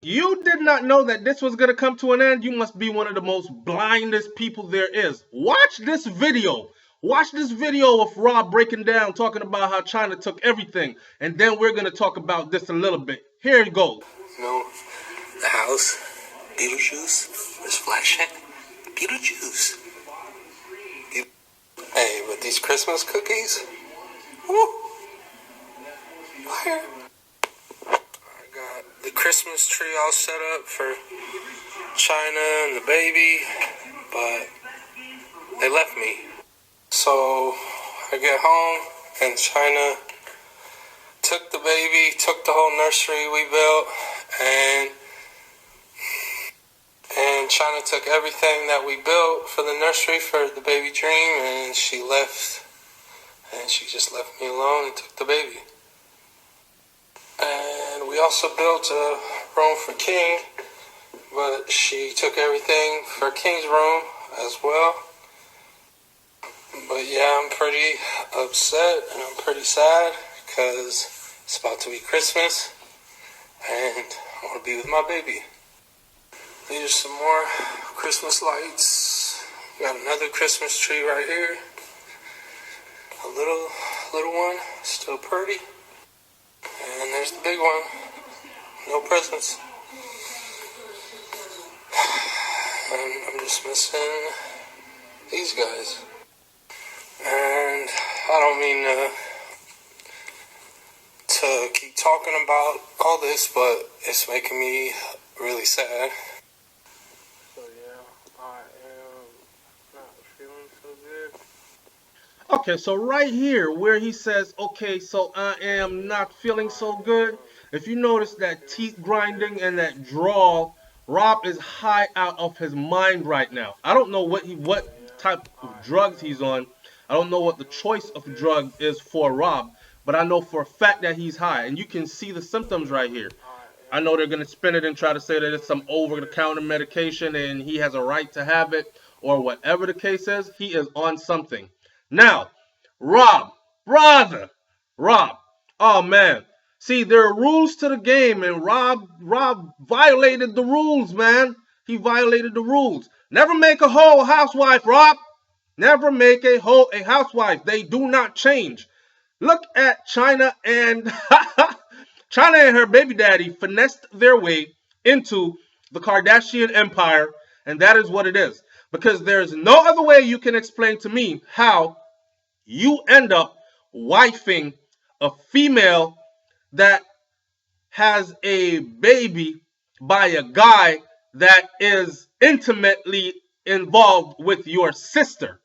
You did not know that this was going to come to an end? You must be one of the most blindest people there is. Watch this video. Watch this video of Rob breaking down, talking about how China took everything. And then we're going to talk about this a little bit. Here it goes. You know, the house, Beetlejuice, there's flashing, Beetlejuice. Hey, but these Christmas cookies, woo, fire. I got the Christmas tree all set up for China and the baby, but they left me. So I get home and China took the baby, took the whole nursery we built, and China took everything that we built for the nursery for the baby dream, and she left, and she just left me alone and took the baby. And we also built a room for King, but she took everything for King's room as well. But yeah, I'm pretty upset and I'm pretty sad because it's about to be Christmas and I want to be with my baby. These are some more Christmas lights. Got another Christmas tree right here. A little one, still pretty. And there's the big one. No presents. And I'm just missing these guys. And I don't mean to keep talking about all this, but it's making me really sad. So yeah, I am not feeling so good. Okay, so right here where he says, okay, so I am not feeling so good. If you notice that teeth grinding and that drawl, Rob is high out of his mind right now. I don't know what type of drugs he's on. I don't know what the choice of drug is for Rob, but I know for a fact that he's high. And you can see the symptoms right here. I know they're going to spin it and try to say that it's some over-the-counter medication and he has a right to have it, or whatever the case is, he is on something. Now, Rob, oh man. See, there are rules to the game, and Rob violated the rules, man. He violated the rules. Never make a hoe a housewife, Rob. Never make a hoe a housewife. They do not change. Look at China and China and her baby daddy finessed their way into the Kardashian empire, and that is what it is. Because there's no other way you can explain to me how you end up wifing a female that has a baby by a guy that is intimately involved with your sister.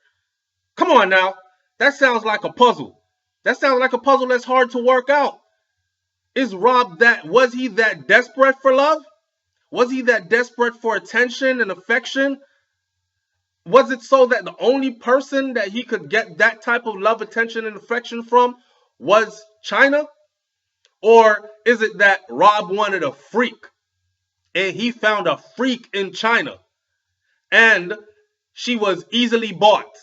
Come on now. That sounds like a puzzle. That sounds like a puzzle that's hard to work out. Was he that desperate for love? Was he that desperate for attention and affection? Was it so that the only person that he could get that type of love, attention, and affection from was China? Or is it that Rob wanted a freak and he found a freak in China and she was easily bought?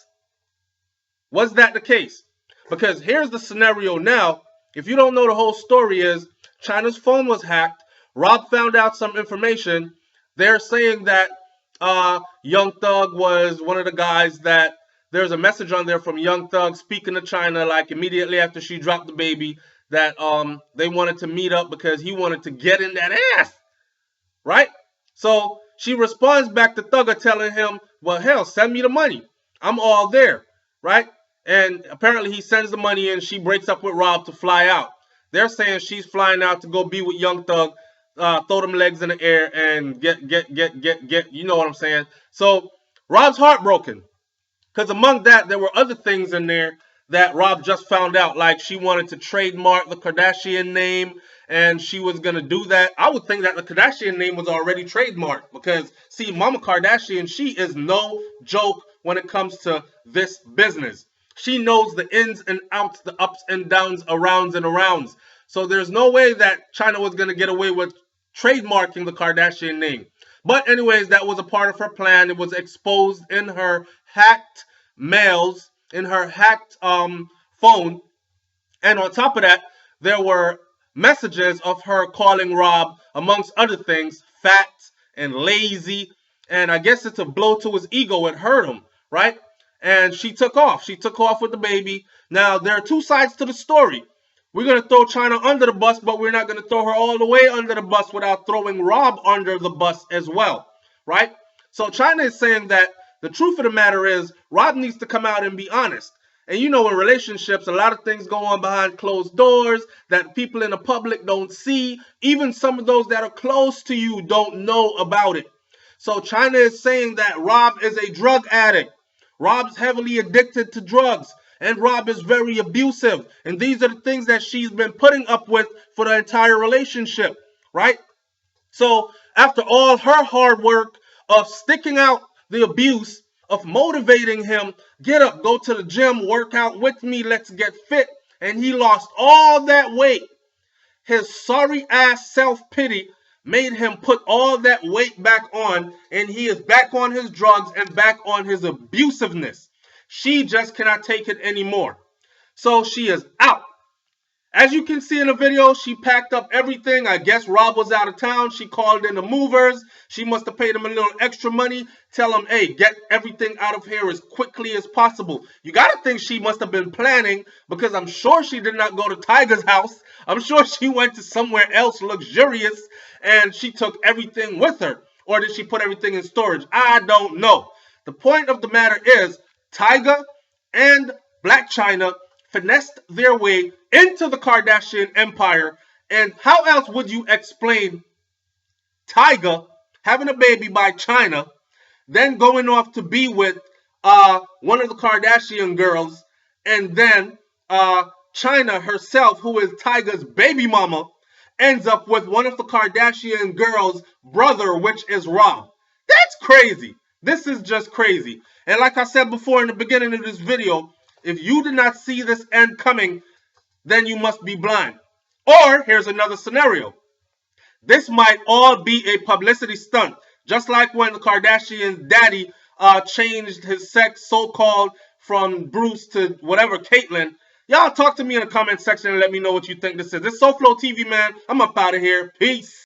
Was that the case? Because here's the scenario now. If you don't know, the whole story is China's phone was hacked. Rob found out some information. They're saying that Young Thug was one of the guys that there's a message on there from Young Thug speaking to China like immediately after she dropped the baby that they wanted to meet up because he wanted to get in that ass. Right? So she responds back to Thugger telling him, well, hell, send me the money. I'm all there. Right? And apparently he sends the money and she breaks up with Rob to fly out. They're saying she's flying out to go be with Young Thug, throw them legs in the air and get, you know what I'm saying? So Rob's heartbroken because among that, there were other things in there that Rob just found out, like she wanted to trademark the Kardashian name and she was going to do that. I would think that the Kardashian name was already trademarked because, see, Mama Kardashian, she is no joke when it comes to this business. She knows the ins and outs, the ups and downs, arounds and arounds. So there's no way that China was going to get away with trademarking the Kardashian name. But anyways, that was a part of her plan. It was exposed in her hacked mails, in her hacked phone. And on top of that, there were messages of her calling Rob, amongst other things, fat and lazy. And I guess it's a blow to his ego. It hurt him, right? And she took off. She took off with the baby. Now, there are two sides to the story. We're going to throw CHYNA under the bus, but we're not going to throw her all the way under the bus without throwing Rob under the bus as well, right? So CHYNA is saying that the truth of the matter is Rob needs to come out and be honest. And you know, in relationships, a lot of things go on behind closed doors that people in the public don't see. Even some of those that are close to you don't know about it. So CHYNA is saying that Rob is a drug addict. Rob's heavily addicted to drugs. And Rob is very abusive. And these are the things that she's been putting up with for the entire relationship, right? So after all her hard work of sticking out the abuse, of motivating him, get up, go to the gym, work out with me, let's get fit, and he lost all that weight, his sorry ass self-pity made him put all that weight back on, and he is back on his drugs and back on his abusiveness. She just cannot take it anymore. So she is out. As you can see in the video, she packed up everything. I guess Rob was out of town. She called in the movers. She must have paid him a little extra money. Tell him, hey, get everything out of here as quickly as possible. You got to think she must have been planning, because I'm sure she did not go to Tiger's house. I'm sure she went to somewhere else luxurious and she took everything with her. Or did she put everything in storage? I don't know. The point of the matter is Tiger and BLAC CHYNA finessed their way into the Kardashian empire. And how else would you explain Tiger having a baby by CHYNA, then going off to be with one of the Kardashian girls, and then CHYNA herself, who is Tiger's baby mama, ends up with one of the Kardashian girls' brother, which is Rob. That's crazy. This is just crazy. And like I said before in the beginning of this video, if you did not see this end coming, then you must be blind. Or here's another scenario. This might all be a publicity stunt. Just like when the Kardashian daddy changed his sex, so-called, from Bruce to whatever, Caitlyn. Y'all talk to me in the comment section and let me know what you think this is. This is SouFLoTV, man. I'm up out of here. Peace.